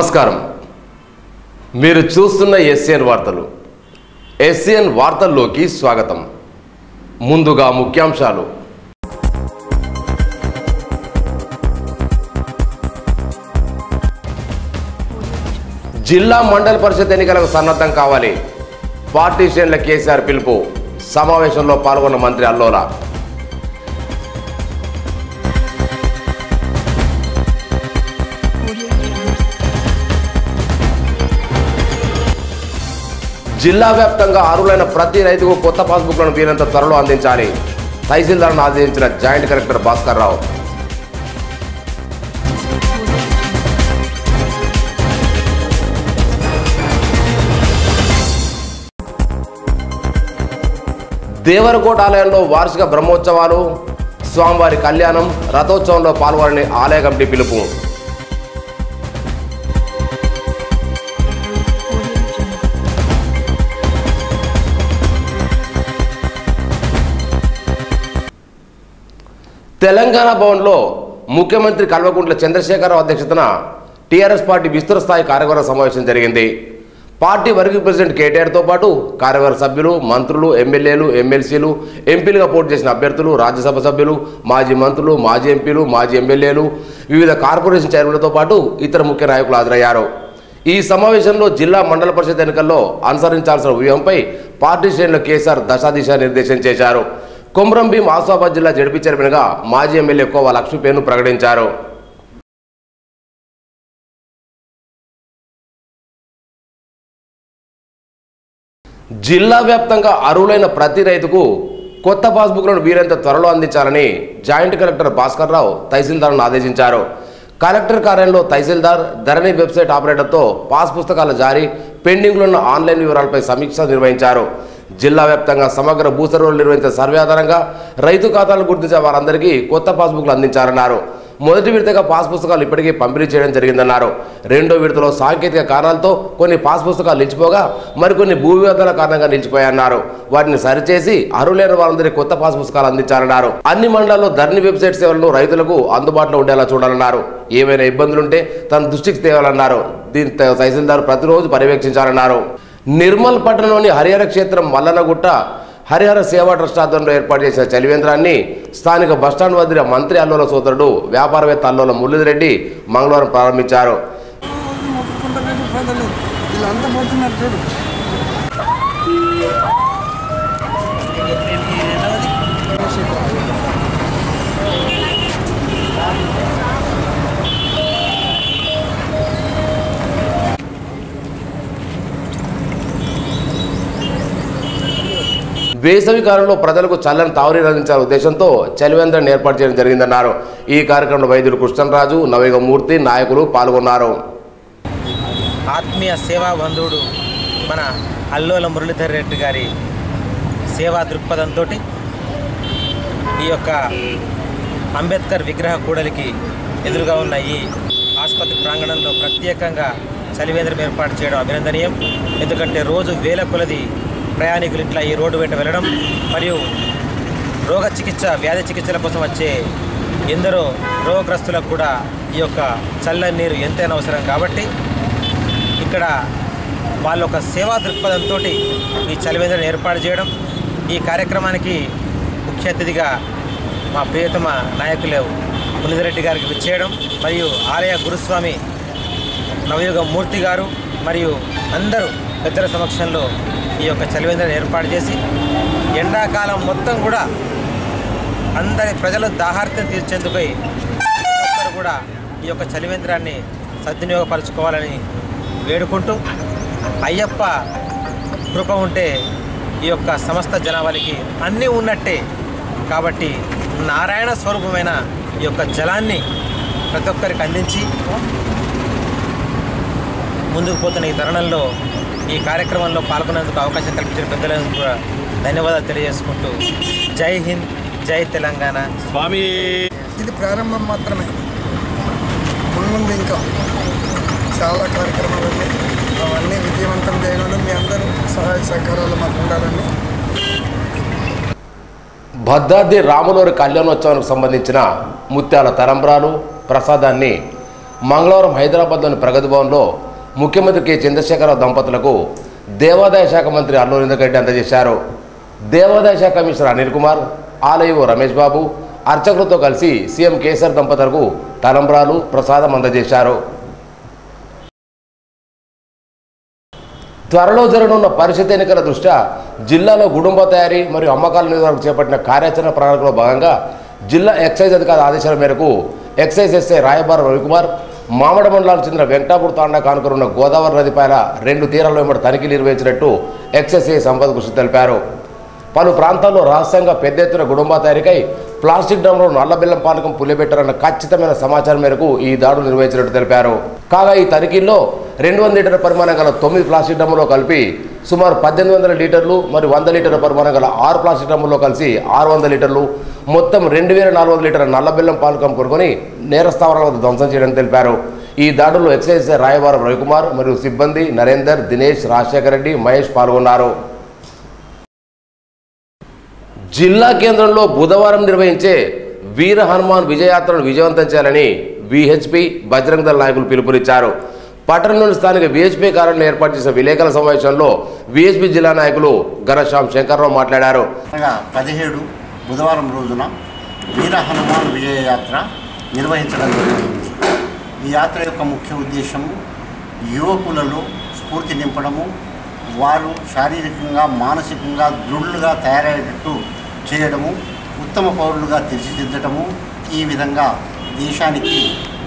నమస్కారం. మీరు చూస్తున్న ఎస్ఎన్ వార్తలు. ఎస్ఎన్ వార్తల్లోకి స్వాగతం. ముందుగా ముఖ్యాంశాలు. జిల్లా మండల పరిషత్ ఎన్నికలకు సన్నద్ధం కావాలి. పార్టీ శ్రేణుల కేసీఆర్ పిలుపు. సమావేశంలో పాల్గొన్న మంత్రి అల్లోల. జిల్లా వ్యాప్తంగా అర్హులైన ప్రతి రైతుకు కొత్త పాస్బుక్లను వీలంత త్వరలో అందించాలి. తహసీల్దార్ను ఆదేశించిన జాయింట్ కలెక్టర్ భాస్కర్ రావు. దేవరకోట ఆలయంలో వార్షిక బ్రహ్మోత్సవాలు, స్వామివారి కళ్యాణం, రథోత్సవంలో పాల్గొనని ఆలయ కమిటీ పిలుపు. తెలంగాణ భవన్లో ముఖ్యమంత్రి కల్వకుంట్ల చంద్రశేఖరరావు అధ్యక్షతన టీఆర్ఎస్ పార్టీ విస్తృత స్థాయి కార్యవర్గ సమావేశం జరిగింది. పార్టీ వర్కింగ్ ప్రెసిడెంట్ కేటీఆర్తో పాటు కార్యవర్గ సభ్యులు, మంత్రులు, ఎమ్మెల్యేలు, ఎమ్మెల్సీలు, ఎంపీలుగా పోటీ చేసిన అభ్యర్థులు, రాజ్యసభ సభ్యులు, మాజీ మంత్రులు, మాజీ ఎంపీలు, మాజీ ఎమ్మెల్యేలు, వివిధ కార్పొరేషన్ చైర్మన్లతో పాటు ఇతర ముఖ్య నాయకులు హాజరయ్యారు. ఈ సమావేశంలో జిల్లా మండల పరిషత్ ఎన్నికల్లో అనుసరించాల్సిన వ్యూహంపై పార్టీ శ్రేణుల కేసీఆర్ దశాదిశ నిర్దేశం చేశారు. కొమ్రం భీం ఆసిఫాబాద్ జిల్లా జడ్పీ చైర్మన్గా మాజీ ఎమ్మెల్యే కోవ లక్ష్మీ పేరును ప్రకటించారు. జిల్లా వ్యాప్తంగా అర్హులైన ప్రతి రైతుకు కొత్త పాస్బుక్లను వీలైనంత త్వరలో అందించాలని జాయింట్ కలెక్టర్ భాస్కర్ రావు తహసీల్దార్ను ఆదేశించారు. కలెక్టర్ కార్యాలయంలో తహసీల్దార్, ధరణి వెబ్సైట్ ఆపరేటర్తో పాస్ పుస్తకాల జారీ, పెండింగ్లో ఉన్న ఆన్లైన్ వివరాలపై సమీక్ష నిర్వహించారు. జిల్లా వ్యాప్తంగా సమగ్ర భూసర్వేలు నిర్వహించిన సర్వే ఆధారంగా రైతు ఖాతాలను గుర్తించే వారందరికీ కొత్త పాస్బుక్లు అందించారన్నారు. మొదటి విడతగా పాస్ పుస్తకాలు ఇప్పటికే పంపిణీ చేయడం జరిగిందన్నారు. రెండో విడతలో సాంకేతిక కారణాలతో కొన్ని పాస్ పుస్తకాలు నిలిచిపోగా మరికొన్ని భూ వివాదాల కారణంగా నిలిచిపోయాయన్నారు. వాటిని సరిచేసి అర్హులైన వారందరికీ కొత్త పాస్ పుస్తకాలు అందించాలన్నారు. అన్ని మండలాల్లో ధరణి వెబ్సైట్ సేవలను రైతులకు అందుబాటులో ఉండేలా చూడాలన్నారు. ఏమైనా ఇబ్బందులుంటే తన దృష్టికి తేవాలన్నారు. దీంతో తహసీల్దార్ ప్రతిరోజు పర్యవేక్షించాలన్నారు. నిర్మల్ పట్టణంలోని హరిహర క్షేత్రం మల్లనగుట్ట హరిహర సేవా ట్రస్ట్ ఆధ్వర్యంలో ఏర్పాటు చేసిన చలివేంద్రాన్ని స్థానిక బస్టాండ్ వద్ద మంత్రి అల్లోల సోదరుడు వ్యాపారవేత్త అల్లోల మురళీధరెడ్డి మంగళవారం ప్రారంభించారు. వేసవి కాలంలో ప్రజలకు చల్లని తాగునీరు అందించాలనే ఉద్దేశంతో చలివేంద్రాన్ని ఏర్పాటు చేయడం జరిగిందన్నారు. ఈ కార్యక్రమంలో వైద్యులు కృష్ణరాజు, నవయుగమూర్తి, నాయకులు పాల్గొన్నారు. ఆత్మీయ సేవా బంధువుడు మన అల్లోల మురళీధర్ రెడ్డి గారి సేవా దృక్పథంతో ఈ యొక్క అంబేద్కర్ విగ్రహ కూడలికి ఎదురుగా ఉన్న ఈ ఆసుపత్రి ప్రాంగణంలో ప్రత్యేకంగా చలివేంద్రం ఏర్పాటు చేయడం అభినందనీయం. ఎందుకంటే రోజు వేల కొలది ప్రయాణికులు ఇట్లా ఈ రోడ్డు వెంట వెళ్ళడం మరియు వ్యాధి చికిత్సల కోసం వచ్చే ఎందరో రోగగ్రస్తులకు కూడా ఈ యొక్క చల్లని నీరు ఎంతైనా అవసరం కాబట్టి ఇక్కడ వాళ్ళ ఒక సేవా దృక్పథంతో ఈ చలివేంద్రం ఏర్పాటు చేయడం, ఈ కార్యక్రమానికి ముఖ్య అతిథిగా మా ప్రియతమ నాయకులు మురళీధరెడ్డి గారికి విచ్చేయడం మరియు ఆలయ గురుస్వామి నవయుగ మూర్తి గారు మరియు అందరూ పెద్దల సమక్షంలో ఈ యొక్క చలివేంద్రాన్ని ఏర్పాటు చేసి ఎండాకాలం మొత్తం కూడా అందరి ప్రజల దాహార్తం తీర్చేందుకై ఒక్కరు కూడా ఈ యొక్క చలివేంద్రాన్ని సద్వినియోగపరచుకోవాలని వేడుకుంటూ అయ్యప్ప కృప ఉంటే ఈ యొక్క సమస్త జనాభాకి అన్నీ ఉన్నట్టే కాబట్టి నారాయణ స్వరూపమైన ఈ యొక్క జలాన్ని ప్రతి ఒక్కరికి అందించి ముందుకు పోతున్న ఈ తరుణంలో ఈ కార్యక్రమంలో పాల్గొనేందుకు అవకాశం కల్పించిన పెద్దలకు కూడా ధన్యవాదాలు తెలియజేసుకుంటూ జై హింద్, జై తెలంగాణ. స్వామి, ఇది ప్రారంభం మాత్రమే. ముందు ఇంకా చాలా కార్యక్రమాలు ఉన్నాయి. అవన్నీ విజయవంతం చేయడంలో మీ అందరూ సహాయ సహకారాలు మాకు ఉండాలని. భద్రాద్రి రాములవారి కళ్యాణోత్సవానికి సంబంధించిన ముత్యాల తరంబ్రాలు ప్రసాదాన్ని మంగళవారం హైదరాబాద్లోని ప్రగతి భవన్లో ముఖ్యమంత్రి కె చంద్రశేఖరరావు దంపతులకు దేవాదాయ శాఖ మంత్రి అల్లూరి ఇంద్రకరెడ్డి అందజేశారు. దేవాదాయ శాఖ కమిషనర్ అనిల్ కుమార్, ఆలయో రమేష్ బాబు అర్చకులతో కలిసి సీఎం కేసీఆర్ దంపతులకు తలంబ్రాలు ప్రసాదం అందజేశారు. త్వరలో జరగనున్న పరిషత్ ఎన్నికల దృష్ట్యా జిల్లాలో గుడుంబ తయారీ మరియు అమ్మకాల నిర్వహణకు చేపట్టిన కార్యాచరణ ప్రణాళికలో భాగంగా జిల్లా ఎక్సైజ్ అధికారి ఆదేశాల మేరకు ఎక్సైజ్ ఎస్ఐ రాయబార రవికుమార్ మామడ మండలానికి చెందిన వెంకటాపూర్ తాండా కానుకరున్న గోదావరి నదిపైన 2 తీరాల వెంబడి తనిఖీలు నిర్వహించినట్టు ఎక్సైజ్ సంపద కృషి తెలిపారు. పలు ప్రాంతాల్లో రహస్యంగా పెద్ద ఎత్తున గుడుంబ తయారీకై ప్లాస్టిక్ డ్రమ్లో నల్ల బెల్లం పానకం పులిబెట్టారన్న ఖచ్చితమైన సమాచారం మేరకు ఈ దాడులు నిర్వహించినట్టు తెలిపారు. కాగా ఈ తనిఖీల్లో 200 లీటర్ల పరిమాణం గల 9 ప్లాస్టిక్ డ్రమ్ములో కలిపి సుమారు 1800 లీటర్లు మరియు 100 లీటర్ల పరిమాణం గల 6 ప్లాస్టిక్ డ్రమ్ముల్లో కలిసి 600 లీటర్లు మొత్తం 2400 లీటర్ల నల్ల బెల్లం పానకం కొనుక్కొని నేరస్థావరాల వద్ద ధ్వంసం చేయడం తెలిపారు. ఈ దాడుల్లో ఎక్సైజ్ రాయబారం రవికుమార్ మరియు సిబ్బంది నరేందర్, దినేష్, రాజశేఖర రెడ్డి, మహేష్ పాల్గొన్నారు. జిల్లా కేంద్రంలో బుధవారం నిర్వహించే వీర హనుమాన్ విజయయాత్రను విజయవంతం చేయాలని విహెచ్పి బజరంగ దళ నాయకులు పిలుపునిచ్చారు. పట్టణంలోని స్థానిక విహెచ్పి కార్యాలయంలో ఏర్పాటు చేసిన విలేకరుల సమావేశంలో విహెచ్పి జిల్లా నాయకులు ఘనశ్యామ్ శంకర్రావు మాట్లాడారు. 17 బుధవారం రోజున వీర హనుమాన్ విజయయాత్ర నిర్వహించడం జరుగుతుంది. ఈ యాత్ర యొక్క ముఖ్య ఉద్దేశము యువకులలో స్ఫూర్తి నింపడము, వారు శారీరకంగా మానసికంగా దృఢులుగా తయారయ్యేటట్టు చేయడము, ఉత్తమ పౌరులుగా తీర్చిదిద్దడము, ఈ విధంగా దేశానికి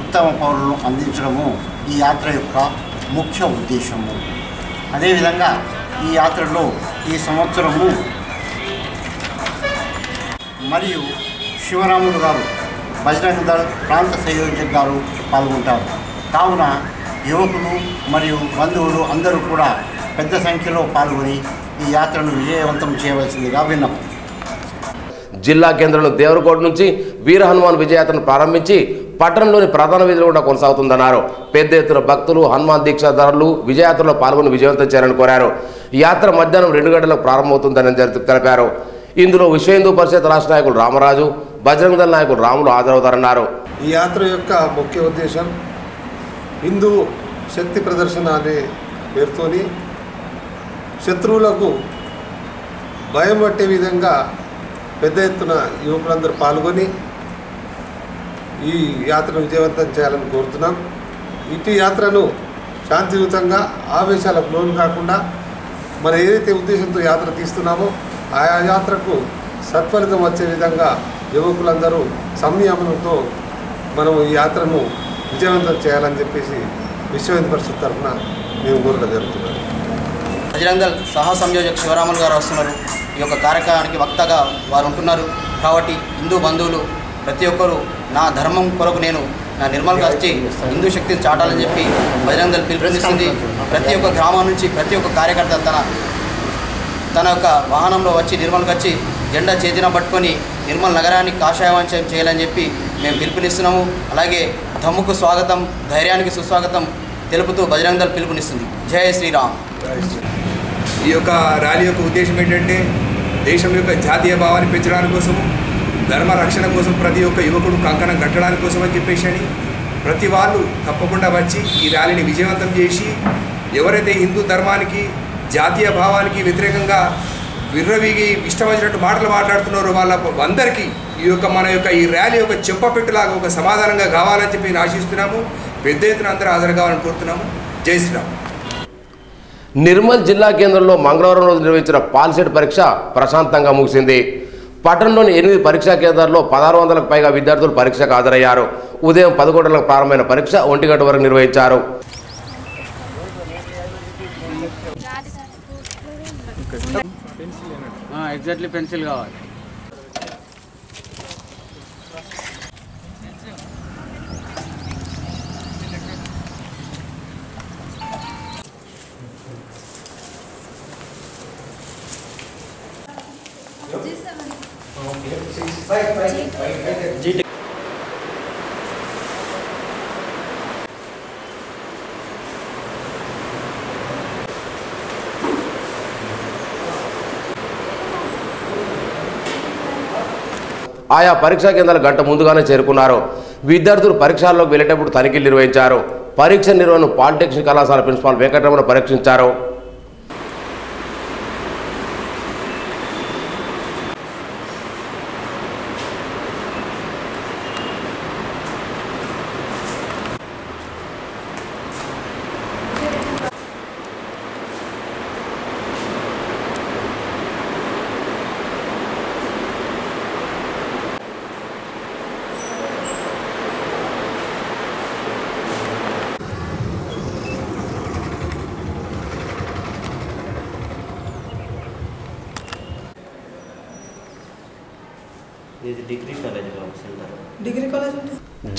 ఉత్తమ పౌరులను అందించడము ఈ యాత్ర యొక్క ముఖ్య ఉద్దేశము. అదేవిధంగా ఈ యాత్రలో ఈ సంవత్సరము మరియు శివరాములు గారు బజరంగ దళ్ ప్రాంత సంయోజక్ గారు పాల్గొంటారు. కావున యువకులు మరియు బంధువులు అందరూ కూడా పెద్ద సంఖ్యలో పాల్గొని ఈ యాత్రను విజయవంతం చేయవలసిందిగా విన్నపం. జిల్లా కేంద్రంలో దేవరకోట నుంచి వీర హనుమాన్ విజయయాత్రను ప్రారంభించి పట్టణంలోని ప్రధాన వీధులు కూడా కొనసాగుతుందన్నారు. పెద్ద ఎత్తున భక్తులు, హనుమాన్ దీక్షాదారులు విజయయాత్రలో పాల్గొని విజయవంతం చేయాలని కోరారు. యాత్ర మధ్యాహ్నం 2 గంటలకు ప్రారంభమవుతుందని తెలిపారు. ఇందులో విశ్వ హిందూ పరిషత్ రాష్ట్ర నాయకులు రామరాజు, బజరంగ దళ నాయకులు రాములు హాజరవుతారన్నారు. ఈ యాత్ర యొక్క ముఖ్య ఉద్దేశం హిందూ శక్తి ప్రదర్శన అనే పేరుతోని శత్రువులకు భయం పట్టే విధంగా పెద్ద ఎత్తున యువకులందరూ పాల్గొని ఈ యాత్రను విజయవంతం చేయాలని కోరుతున్నాం. ఇటు యాత్రను శాంతియుతంగా ఆవేశాలకు లోను కాకుండా మనం ఏదైతే ఉద్దేశంతో యాత్ర తీస్తున్నామో ఆ యాత్రకు సత్ఫలితం వచ్చే విధంగా యువకులందరూ సంయమనంతో మనం ఈ యాత్రను విజయవంతం చేయాలని చెప్పేసి విశ్వ హిందూ పరిషత్ తరఫున మేము కోరడం జరుగుతున్నాం. బజరంగ దళ్ సహా సంయోజక్ శివరాములు గారు వస్తున్నారు. ఈ యొక్క కార్యక్రమానికి వక్తగా వారు ఉంటున్నారు. కాబట్టి హిందూ బంధువులు ప్రతి ఒక్కరూ నా ధర్మం కొరకు నేను నా నిర్మల్గా వచ్చి హిందూ శక్తిని చాటాలని చెప్పి బజరంగ దళ్ పిలుపునిస్తుంది. ప్రతి ఒక్క గ్రామం నుంచి ప్రతి ఒక్క కార్యకర్త తన యొక్క వాహనంలో వచ్చి నిర్మల్కి వచ్చి జెండా చేతిన పట్టుకొని నిర్మల్ నగరానికి కాషాయవంచం చేయాలని చెప్పి మేము పిలుపునిస్తున్నాము. అలాగే దమ్ముకు స్వాగతం, ధైర్యానికి సుస్వాగతం తెలుపుతూ బజరంగ దళ్ పిలుపునిస్తుంది. జై శ్రీరామ్. ఈ యొక్క ర్యాలీ యొక్క ఉద్దేశం ఏంటంటే దేశం యొక్క జాతీయ భావాన్ని పెంచడానికి కోసము, ధర్మ రక్షణ కోసం ప్రతి ఒక్క యువకుడు కంకణం కట్టడానికి కోసం అని చెప్పేసి అని ప్రతి వాళ్ళు తప్పకుండా వచ్చి ఈ ర్యాలీని విజయవంతం చేసి ఎవరైతే హిందూ ధర్మానికి జాతీయ భావానికి వ్యతిరేకంగా విర్రవీగి ఇష్టం వచ్చినట్టు మాటలు మాట్లాడుతున్నారో వాళ్ళ అందరికీ ఈ యొక్క మన యొక్క ఈ ర్యాలీ ఒక చెంపపెట్టులాగా ఒక సమాధానంగా కావాలని చెప్పి ఆశిస్తున్నాము. పెద్ద ఎత్తున అందరూ హాజరు కావాలని కోరుతున్నాము. జై శ్రీరామ్. నిర్మల్ జిల్లా కేంద్రంలో మంగళవారం రోజు నిర్వహించిన పాల్సెట్ పరీక్ష ప్రశాంతంగా ముగిసింది. పట్టణంలోని 8 పరీక్షా కేంద్రాల్లో 1600లకు పైగా విద్యార్థులు పరీక్షకు హాజరయ్యారు. ఉదయం 11 గంటలకు ప్రారంభమైన పరీక్ష 1 గంట వరకు నిర్వహించారు. ఎగ్జాక్ట్లీ పెన్సిల్ కావాలి. ఆయా పరీక్షా కేంద్రాలు గంట ముందుగానే చేరుకున్నారు. విద్యార్థులు పరీక్షల్లోకి వెళ్లేటప్పుడు తనిఖీలు నిర్వహించారు. పరీక్ష నిర్వహణను పాలిటెక్నిక్ కళాశాల ప్రిన్సిపాల్ వెంకటరమణ పరీక్షించారు.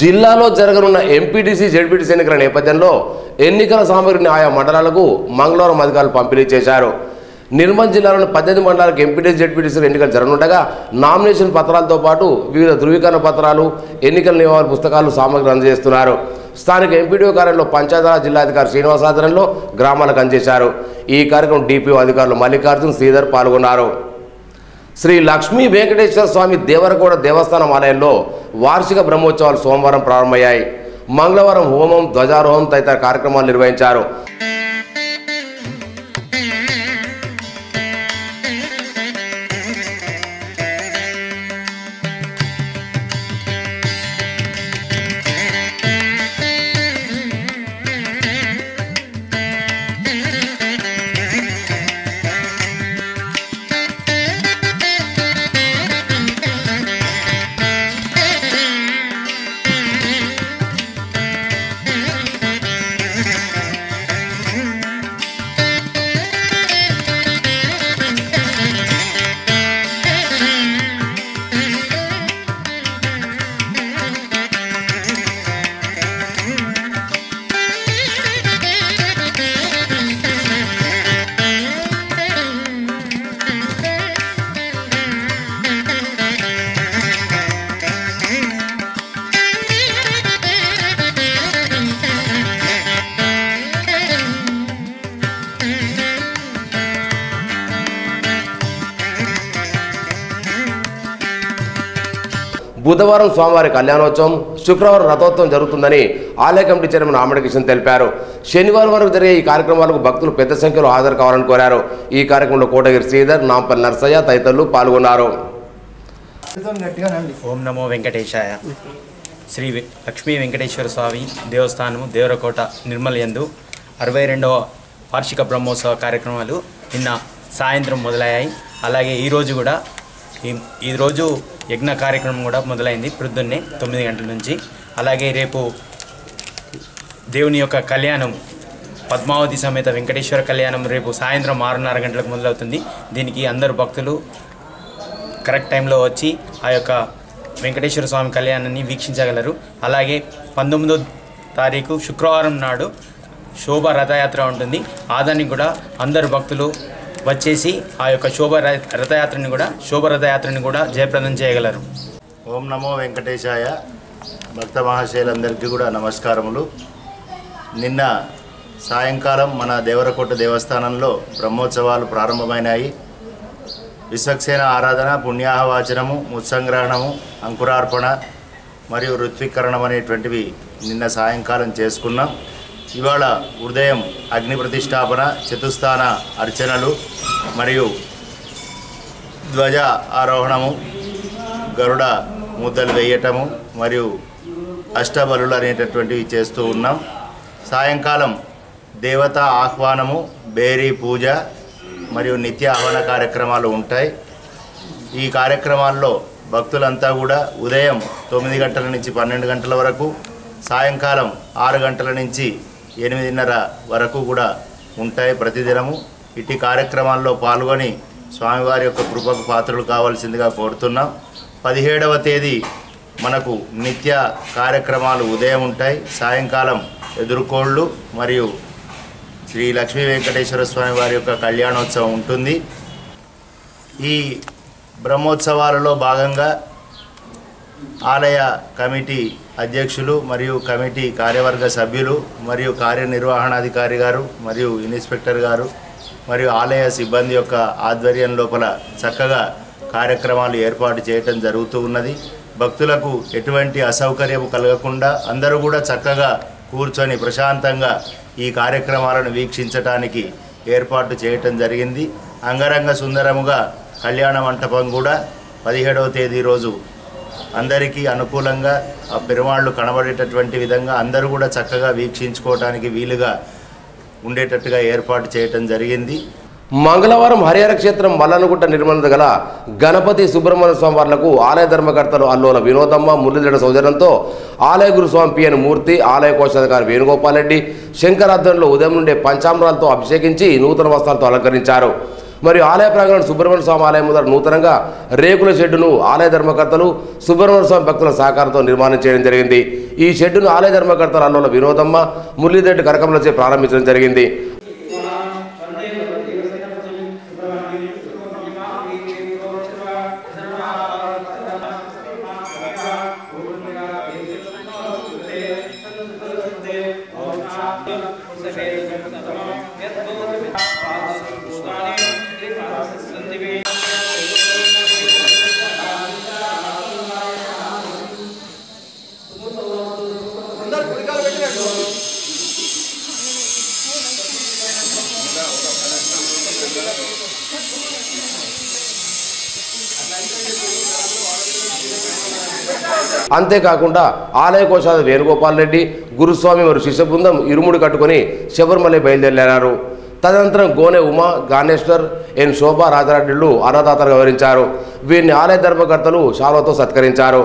జిల్లాలో జరగనున్న ఎంపీటీసీ జెడ్పీటీసీ ఎన్నికల నేపథ్యంలో ఎన్నికల సామగ్రిని ఆయా మండలాలకు మంగళవారం అధికారులు పంపిణీ చేశారు. నిర్మల్ జిల్లాలోని 18 మండలాలకు ఎంపీటీసీ జెడ్పీటీసీ ఎన్నికలు జరగనుండగా నామినేషన్ పత్రాలతో పాటు వివిధ ధృవీకరణ పత్రాలు, ఎన్నికల నియమావళి పుస్తకాలు సామగ్రి అందజేస్తున్నారు. స్థానిక ఎంపీడీఓ కార్యాలయంలో పంచాయతీరాజ్ జిల్లాధికారి శ్రీనివాస్ ఆధ్వర్యంలో గ్రామాలకు అందజేశారు. ఈ కార్యక్రమం డిపిఓ అధికారులు మల్లికార్జున్, శ్రీధర్ పాల్గొన్నారు. శ్రీ లక్ష్మీ వెంకటేశ్వర స్వామి దేవరకోట దేవస్థానం ఆలయంలో వార్షిక బ్రహ్మోత్సవాలు సోమవారం ప్రారంభమయ్యాయి. మంగళవారం హోమం, ధ్వజారోహణం తదితర కార్యక్రమాలు నిర్వహించారు. బుధవారం స్వామివారి కళ్యాణోత్సవం, శుక్రవారం రథోత్సవం జరుగుతుందని ఆలయ కమిటీ చైర్మన్ ఆమడ కిషన్ తెలిపారు. శనివారం వరకు జరిగే ఈ కార్యక్రమాలకు భక్తులు పెద్ద సంఖ్యలో హాజరు కావాలని కోరారు. ఈ కార్యక్రమంలో కోటగిరి శ్రీధర్, నాంపల్లి నర్సయ్య తదితరులు పాల్గొన్నారు. ఓం నమో వెంకటేశాయ. శ్రీ లక్ష్మీ వెంకటేశ్వర స్వామి దేవస్థానము దేవరకోట నిర్మల్ యందు 62వ వార్షిక బ్రహ్మోత్సవ కార్యక్రమాలు నిన్న సాయంత్రం మొదలయ్యాయి. అలాగే ఈరోజు కూడా ఈరోజు యజ్ఞ కార్యక్రమం కూడా మొదలైంది ప్రొద్దున్నే 9 గంటల నుంచి. అలాగే రేపు దేవుని యొక్క కళ్యాణం, పద్మావతి సమేత వెంకటేశ్వర కళ్యాణం రేపు సాయంత్రం 6:30 గంటలకు మొదలవుతుంది. దీనికి అందరు భక్తులు కరెక్ట్ టైంలో వచ్చి ఆ యొక్క వెంకటేశ్వర స్వామి కళ్యాణాన్ని వీక్షించగలరు. అలాగే 19వ తారీఖు శుక్రవారం నాడు శోభ రథయాత్ర ఉంటుంది. దానికి కూడా అందరు భక్తులు వచ్చేసి ఆ యొక్క శోభ రథయాత్రని కూడా జయప్రదం చేయగలరు. ఓం నమో వెంకటేశాయ. భక్త మహాశయులందరికీ కూడా నమస్కారములు. నిన్న సాయంకాలం మన దేవరకోట దేవస్థానంలో బ్రహ్మోత్సవాలు ప్రారంభమైనాయి. విశ్వక్సేన ఆరాధన, పుణ్యాహవాచనము, ముత్సంగ్రహణము, అంకురార్పణ మరియు ఋత్వీకరణం అనేటువంటివి నిన్న సాయంకాలం చేసుకున్నాం. ఇవాళ ఉదయం అగ్ని ప్రతిష్టాపన, చతుస్థాన అర్చనలు మరియు ధ్వజ ఆరోహణము, గరుడ ముద్దలు వేయటము మరియు అష్టబలులు అనేటటువంటివి చేస్తూ ఉన్నాం. సాయంకాలం దేవతా ఆహ్వానము, బేరీ పూజ మరియు నిత్య ఆహ్వాన కార్యక్రమాలు ఉంటాయి. ఈ కార్యక్రమాల్లో భక్తులంతా కూడా ఉదయం 9 గంటల నుంచి 12 గంటల వరకు, సాయంకాలం 6 గంటల నుంచి 8:30 వరకు కూడా ఉంటాయి ప్రతిదినము. ఇటు కార్యక్రమాల్లో పాల్గొని స్వామివారి యొక్క కృపకు పాత్రలు కావాల్సిందిగా కోరుతున్నాం. 17వ తేదీ మనకు నిత్య కార్యక్రమాలు ఉదయం ఉంటాయి. సాయంకాలం ఎదుర్కోళ్ళు మరియు శ్రీ లక్ష్మీ వెంకటేశ్వర స్వామి వారి యొక్క కళ్యాణోత్సవం ఉంటుంది. ఈ బ్రహ్మోత్సవాలలో భాగంగా ఆలయ కమిటీ అధ్యక్షులు మరియు కమిటీ కార్యవర్గ సభ్యులు మరియు కార్యనిర్వహణాధికారి గారు మరియు ఇన్స్పెక్టర్ గారు మరియు ఆలయ సిబ్బంది యొక్క ఆధ్వర్యం లోపల చక్కగా కార్యక్రమాలు ఏర్పాటు చేయటం జరుగుతూ ఉన్నది. భక్తులకు ఎటువంటి అసౌకర్యం కలగకుండా అందరూ కూడా చక్కగా కూర్చొని ప్రశాంతంగా ఈ కార్యక్రమాలను వీక్షించడానికి ఏర్పాటు చేయటం జరిగింది. అంగరంగ సుందరముగా కళ్యాణ మంటపం కూడా 17వ తేదీ రోజు అందరికీ అనుకూలంగా ఆ పెరుమాళ్ళు కనబడేటటువంటి విధంగా అందరూ కూడా చక్కగా వీక్షించుకోవడానికి వీలుగా ఉండేటట్టుగా ఏర్పాటు చేయటం జరిగింది. మంగళవారం హరిహర క్షేత్రం మల్లన్నగుట్ట నిర్మల గల గణపతి సుబ్రహ్మణ్య స్వామి వార్లకు ఆలయ ధర్మకర్తలు అల్లోల వినోదమ్మ మురళీధర సౌజన్యంతో ఆలయ గురుస్వామి పిఎన్ మూర్తి, ఆలయ కోశాధికారి వేణుగోపాల్ రెడ్డి శంకరాధ్వర్యంలో ఉదయం నుండే పంచామృతాలతో అభిషేకించి నూతన వస్త్రాలతో అలంకరించారు. మరియు ఆలయ ప్రాంగణం సుబ్రహ్మణ్య స్వామి ఆలయం ముందర నూతనంగా రేకుల షెడ్డును ఆలయ ధర్మకర్తలు సుబ్రహ్మణ్య స్వామి భక్తుల సహకారంతో నిర్మాణం చేయడం జరిగింది. ఈ షెడ్డును ఆలయ ధర్మకర్తలు అల్లోల వినోదమ్మ మురళీధర కరకములచే ప్రారంభించడం జరిగింది. అంతేకాకుండా ఆలయ కోశాధికారి వేణుగోపాల్ రెడ్డి, గురుస్వామి మరియు శిష్య బృందం ఇరుముడి కట్టుకుని శబరిమల బయలుదేరారు. తదనంతరం గోనె ఉమా, గానేశ్వర్, ఎన్ శోభా రాజారెడ్డిలు అన్నదాతలుగా వివరించారు. వీరిని ఆలయ ధర్మకర్తలు శాలువతో సత్కరించారు.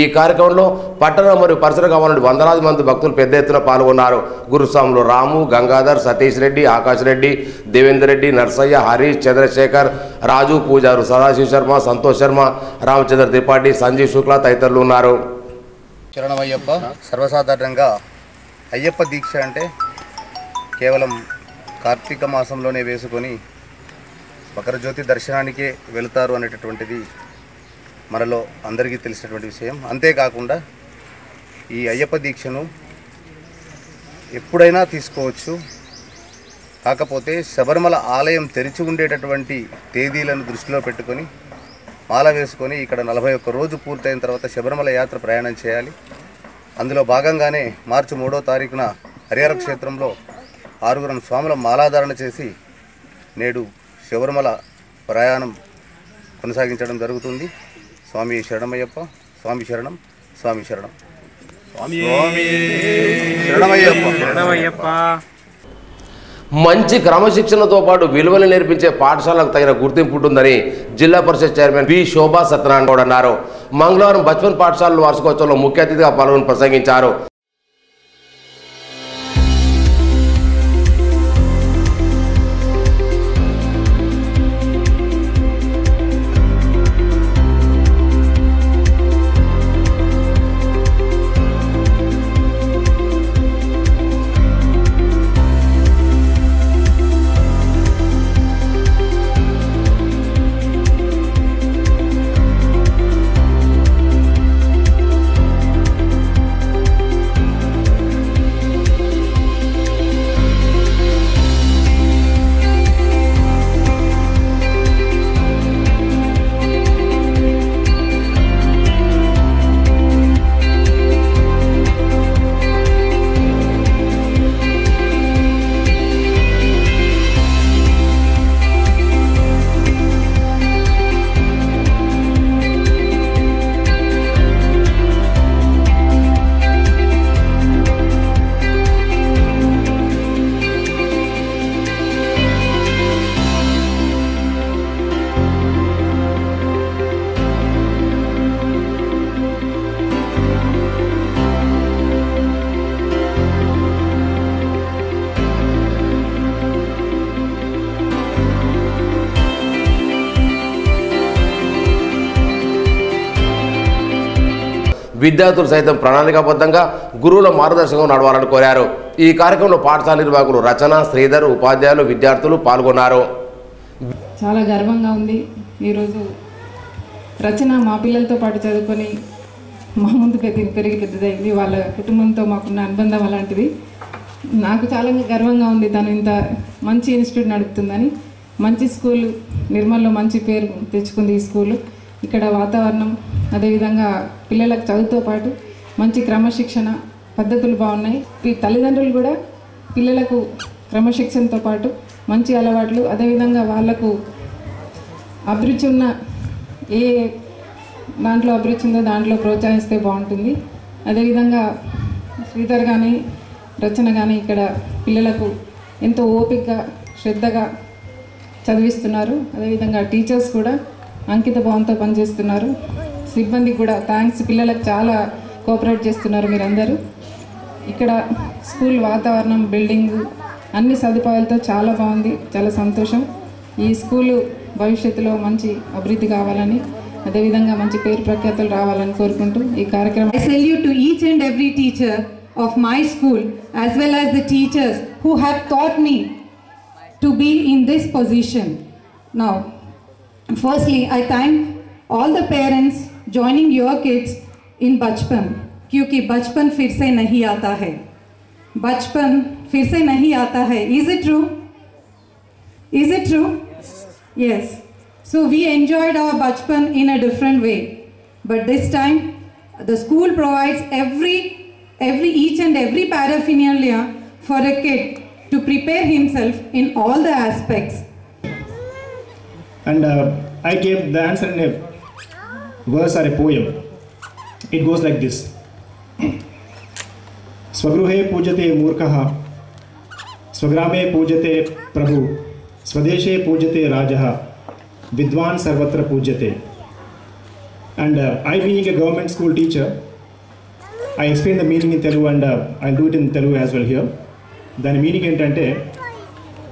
ఈ కార్యక్రమంలో పట్టణ మరియు పరిసర గ్రామాల నుండి వందలాది మంది భక్తులు పెద్ద ఎత్తున పాల్గొన్నారు. గురుస్వాములు రాము, గంగాధర్, సతీష్ రెడ్డి, ఆకాష్ రెడ్డి, దేవేందర్ రెడ్డి, నర్సయ్య, హరీష్, చంద్రశేఖర్, రాజు, పూజారు సదాశివ శర్మ, సంతోష్ శర్మ, రామచంద్ర త్రిపాఠి, సంజీవ్ శుక్లా తదితరులు ఉన్నారు. శరణమయ్యప్ప. సర్వసాధారణంగా అయ్యప్ప దీక్ష అంటే కేవలం కార్తీక మాసంలోనే వేసుకొని మకరజ్యోతి దర్శనానికే వెళుతారు అనేటటువంటిది మనలో అందరికీ తెలిసినటువంటి విషయం. అంతేకాకుండా ఈ అయ్యప్ప దీక్షను ఎప్పుడైనా తీసుకోవచ్చు. కాకపోతే శబరిమల ఆలయం తెరిచి ఉండేటటువంటి తేదీలను దృష్టిలో పెట్టుకొని మాల వేసుకొని ఇక్కడ 41 రోజు పూర్తయిన తర్వాత శబరిమల యాత్ర ప్రయాణం చేయాలి. అందులో భాగంగానే మార్చి 3వ తారీఖున హరిహర క్షేత్రంలో 6 స్వాముల మాలాధారణ చేసి నేడు శబరిమల ప్రయాణం కొనసాగించడం జరుగుతుంది. స్వామి శరణమయ్యప్ప. స్వామి శరణం. స్వామి శరణం. మంచి క్రమశిక్షణతో పాటు విలువలు నేర్పించే పాఠశాలకు తగిన గుర్తింపు ఉంటుందని జిల్లా పరిషత్ చైర్మన్ పి శోభా సత్యనారాయణ గౌడ్ అన్నారు. మంగళవారం బచ్పన్ పాఠశాలల వార్షికోత్సవంలో ముఖ్య అతిథిగా పాల్గొని ప్రసంగించారు. విద్యార్థులు సైతం ప్రణాళికాబద్ధంగా గురువుల మార్గదర్శకంగా నడవాలని కోరారు. ఈ కార్యక్రమంలో పాఠశాల నిర్వాహకులు రచన, శ్రీధర్, ఉపాధ్యాయులు, విద్యార్థులు పాల్గొన్నారు. చాలా గర్వంగా ఉంది. ఈరోజు రచన మా పిల్లలతో పాటు చదువుకొని మా ముందు పెరిగి పెద్దదైంది. వాళ్ళ కుటుంబంతో మాకున్న అనుబంధం అలాంటిది. నాకు చాలా గర్వంగా ఉంది. తను ఇంత మంచి ఇన్స్టిట్యూట్ నడుపుతుందని. మంచి స్కూల్, నిర్మల్లో మంచి పేరు తెచ్చుకుంది ఈ స్కూలు. ఇక్కడ వాతావరణం, అదేవిధంగా పిల్లలకు చదువుతో పాటు మంచి క్రమశిక్షణ పద్ధతులు బాగున్నాయి. తల్లిదండ్రులు కూడా పిల్లలకు క్రమశిక్షణతో పాటు మంచి అలవాట్లు, అదేవిధంగా వాళ్లకు అభిరుచి ఉన్న ఏ దాంట్లో అభిరుచి ఉందో దాంట్లో ప్రోత్సహిస్తే బాగుంటుంది. అదేవిధంగా శ్రీధర్ కానీ రచన కానీ ఇక్కడ పిల్లలకు ఎంతో ఓపికగా శ్రద్ధగా చదివిస్తున్నారు. అదేవిధంగా టీచర్స్ కూడా అంకిత భావంతో పనిచేస్తున్నారు. సిబ్బందికి కూడా థ్యాంక్స్. పిల్లలకు చాలా కోఆపరేట్ చేస్తున్నారు మీరందరూ. ఇక్కడ స్కూల్ వాతావరణం, బిల్డింగ్ అన్ని సదుపాయాలతో చాలా బాగుంది. చాలా సంతోషం. ఈ స్కూలు భవిష్యత్తులో మంచి అభివృద్ధి కావాలని, అదేవిధంగా మంచి పేరు ప్రఖ్యాతులు రావాలని కోరుకుంటూ ఈ కార్యక్రమం. I salute to each and every teacher of my school as well as the teachers who have taught me to be in this position. Now, firstly, I thank all the parents joining your kids in बचपन, क्योंकि बचपन फिर से नहीं आता है. बचपन फिर से नहीं आता है. Is it true? Is it true? Yes. So we enjoyed our bachpan in a different way, but this time the school provides each and every paraphernalia for a kid to prepare himself in all the aspects. And I gave the answer in a verse or a poem. It goes like this: Swagruhe pujate murkaha, swagrame pujate prabhu, swadeshe pujate rajaha, vidwan sarvatra pujate. And I, being a government school teacher, I explain the meaning in Telugu, and I'll do it in Telugu as well here. దాని meaning ఏంటంటే,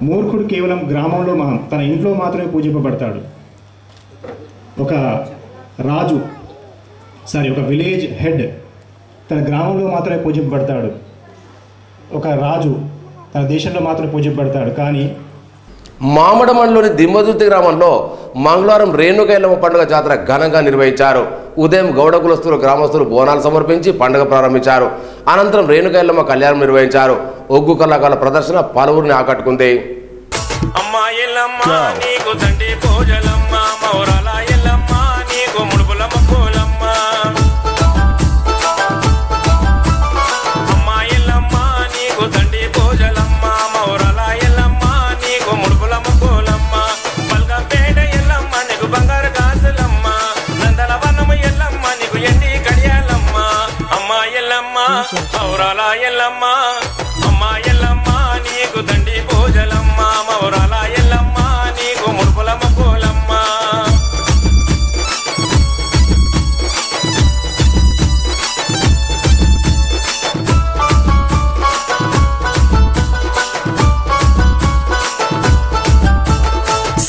మూర్ఖుడు కేవలం గ్రామంలో తన ఇంట్లో మాత్రమే పూజింపబడతాడు. ఒక రాజు ఒక విలేజ్ హెడ్ తన గ్రామంలో మాత్రమే పూజింపబడతాడు. ఒక రాజు తన దేశంలో మాత్రమే పూజింపబడతాడు. కానీ మామడమండలోని దిమ్మదుర్తి గ్రామంలో మంగళవారం రేణుకైలమ్మ పండుగ జాతర ఘనంగా నిర్వహించారు. ఉదయం గౌడ కులస్తులు గ్రామస్తులు బోనాలు సమర్పించి పండుగ ప్రారంభించారు. అనంతరం రేణుకైలమ్మ కళ్యాణం నిర్వహించారు. ఒగ్గు కళాకారుల ప్రదర్శన పలువురిని ఆకట్టుకుంది.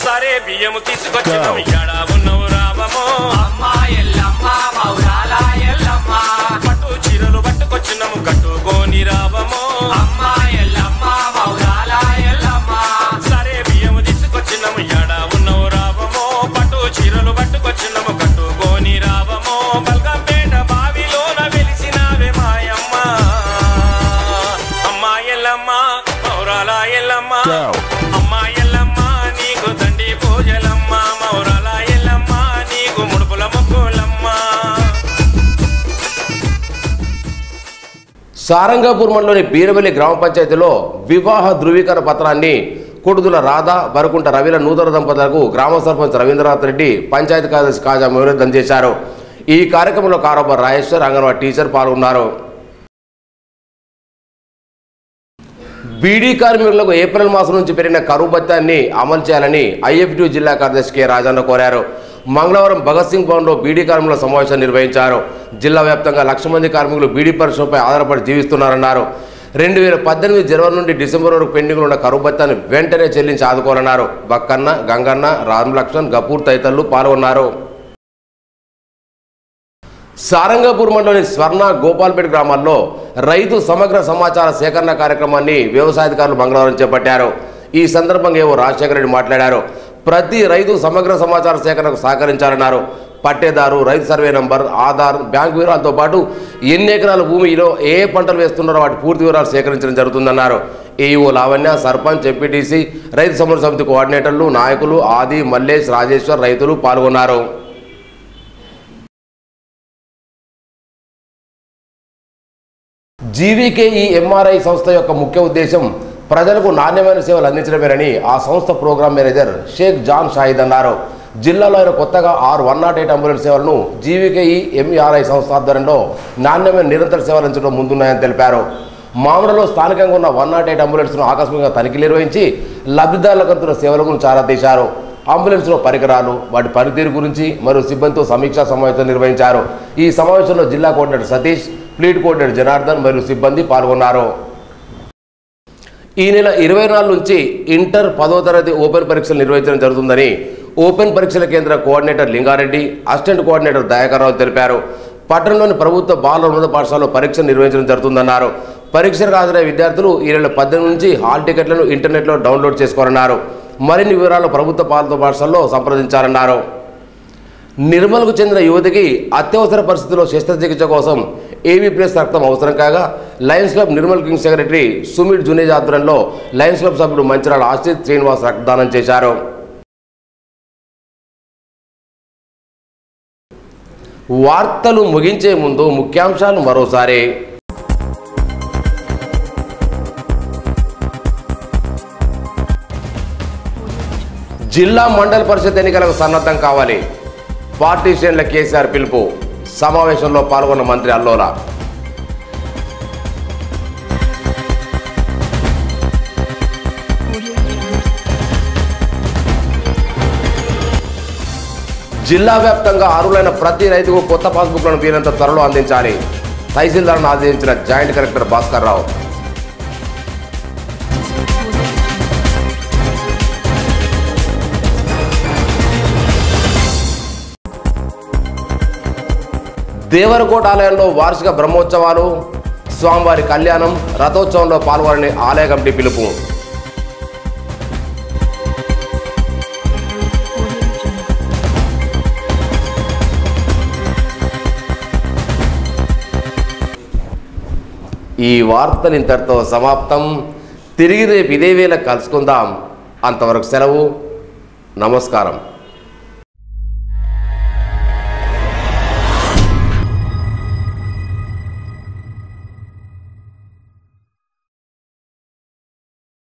సరే బియ్యము తీసుకొచ్చినాము ఎడా ఉన్నవు రావమో అమ్మా ఎల్లమ్మ మౌరాల ఎల్లమ్మ పట్టు చీరలు పట్టుకొచ్చినాము కట్టుకొని రావమో అమ్మా ఎల్లమ్మ మౌరాల ఎల్లమ్మ సరే బియ్యము తీసుకొచ్చినాము ఎడా ఉన్నవు రావమో పట్టు చీరలు పట్టుకొచ్చినాము కట్టుకొని రావమో బల్గంపేట బావిలోన వెలిసినావే మాయమ్మ అమ్మా ఎల్లమ్మ మౌరాల ఎల్లమ్మ అమ్మా ఎల్లమ్మ నీకు దండి పూజలమ్మ మౌరాల ఎల్లమ్మ నీకు ముడుపుల మొక్కులమ్మ. సారంగాపూర్ మండలంలోని బీరవెల్లి గ్రామ పంచాయతీలో వివాహ ధృవీకరణ పత్రాన్ని కొడుదుల రాధా బరుకుంట రవిల నూతన దంపతులకు గ్రామ సర్పంచ్ రవీంద్రనాథ్ రెడ్డి, పంచాయతీ కార్యదర్శి కాజా మయూరుద్దన్ చేశారు. ఈ కార్యక్రమంలో కారోబార్ రాజేశ్వర్, అంగన్వాడీ టీచర్ పాల్గొన్నారు. బీడీ కార్మికులకు ఏప్రిల్ మాసం నుంచి పెరిగిన కరువు భత్యాన్ని అమలు చేయాలని ఐఎఫ్టీ జిల్లా కార్యదర్శి కె రాజన్న కోరారు. మంగళవారం భగత్ సింగ్ భవన్లో బీడీ కార్మికుల సమావేశం నిర్వహించారు. జిల్లా వ్యాప్తంగా 1,00,000 మంది కార్మికులు బీడీ పరిశ్రమపై ఆధారపడి జీవిస్తున్నారన్నారు. 2018 జనవరి నుండి డిసెంబర్ వరకు పెండింగ్లో ఉన్న కరువు భత్యాన్ని వెంటనే చెల్లించి ఆదుకోవాలన్నారు. బక్కన్న, గంగన్న, రామలక్ష్మణ్, గపూర్ తదితరులు పాల్గొన్నారు. సారంగాపూర్ మండలంలోని స్వర్ణ, గోపాల్పేట గ్రామాల్లో రైతు సమగ్ర సమాచార సేకరణ కార్యక్రమాన్ని వ్యవసాయాధికారులు మంగళవారం చేపట్టారు. ఈ సందర్భంగా ఏవో రాజశేఖర రెడ్డి మాట్లాడారు. ప్రతి రైతు సమగ్ర సమాచార సేకరణకు సహకరించాలన్నారు. పట్టేదారు, రైతు సర్వే నంబర్, ఆధార్, బ్యాంకు వివరాలతో పాటు ఎన్ని ఎకరాల భూమిలో ఏ పంటలు వేస్తున్నారో వాటి పూర్తి వివరాలు సేకరించడం జరుగుతుందన్నారు. ఏఈఓ లావణ్య, సర్పంచ్, ఎంపీటీసీ, రైతు సమన్వయ సమితి కోఆర్డినేటర్లు, నాయకులు ఆది, మల్లేష్, రాజేశ్వర్, రైతులు పాల్గొన్నారు. జీవీకేఈ ఎంఆర్ఐ సంస్థ యొక్క ముఖ్య ఉద్దేశం ప్రజలకు నాణ్యమైన సేవలు అందించడమేనని ఆ సంస్థ ప్రోగ్రామ్ మేనేజర్ షేక్ జాన్ షాహిద్ అన్నారు. జిల్లాలో ఆయన కొత్తగా 6 108 అంబులెన్స్ సేవలను జీవీకేఈ ఎంఆర్ఐ సంస్థ ఆధ్వర్యంలో నాణ్యమైన నిరంతర సేవలు అందించడం ముందున్నాయని తెలిపారు. మామూలులో స్థానికంగా ఉన్న 108 అంబులెన్స్ను ఆకస్మికంగా తనిఖీలు నిర్వహించి లబ్ధిదారులకు అందుతున్న సేవల గురించి ఆరా తీశారు. అంబులెన్స్లో పరికరాలు, వాటి పనితీరు గురించి మరియు సిబ్బందితో సమీక్షా సమావేశం నిర్వహించారు. ఈ సమావేశంలో జిల్లా coordinator Satish, fleet coordinator Janardhan మరియు సిబ్బంది పాల్గొన్నారు. ఈ నెల 24 నుంచి ఇంటర్ 10వ తరగతి ఓపెన్ పరీక్షలు నిర్వహించడం జరుగుతుందని ఓపెన్ పరీక్షల కేంద్ర coordinator Lingareddy, assistant coordinator Dayakar Rao తెలిపారు. పట్టణంలోని ప్రభుత్వ బాల ఉన్నత పాఠశాలలో పరీక్షలు నిర్వహించడం జరుగుతుందన్నారు. పరీక్షలకు హాజరయ్యే విద్యార్థులు ఈ నెల 18 నుంచి హాల్ టికెట్లను ఇంటర్నెట్లో డౌన్లోడ్ చేసుకోవాలన్నారు. మరిన్ని వివరాలు ప్రభుత్వ పాలన పాఠశాలలో సంప్రదించాలన్నారు. నిర్మల్కు చెందిన యువతికి అత్యవసర పరిస్థితుల్లో శస్త్రచికిత్స కోసం ఏబీ ప్లస్ రక్తం అవసరం కాగా lions club Nirmal king secretary Sumit జునేజ్ ఆధ్వర్యంలో లయన్స్ క్లబ్ సభ్యుడు మంచిరాల ఆశ్రిత్ శ్రీనివాస్ రక్తదానం చేశారు. వార్తలు ముగించే ముందు ముఖ్యాంశాలు మరోసారి. జిల్లా మండల పరిషత్ ఎన్నికలకు సన్నద్ధం కావాలి. పార్టీ శ్రేణుల కేసీఆర్ పిలుపు. సమావేశంలో పాల్గొన్న మంత్రి అల్లోల. జిల్లా వ్యాప్తంగా అర్హులైన ప్రతి రైతుకు కొత్త పాస్బుక్లను వీలంత త్వరలో అందించాలి. తహసీల్దార్ను ఆదేశించిన జాయింట్ కలెక్టర్ భాస్కర్ రావు. దేవరకోట ఆలయంలో వార్షిక బ్రహ్మోత్సవాలు, స్వామివారి కళ్యాణం, రథోత్సవంలో పాల్గొనని ఆలయ కమిటీ పిలుపు. ఈ వార్తలు ఇంతటితో సమాప్తం. తిరిగి రేపు ఇదే వేళ కలుసుకుందాం. అంతవరకు సెలవు. నమస్కారం.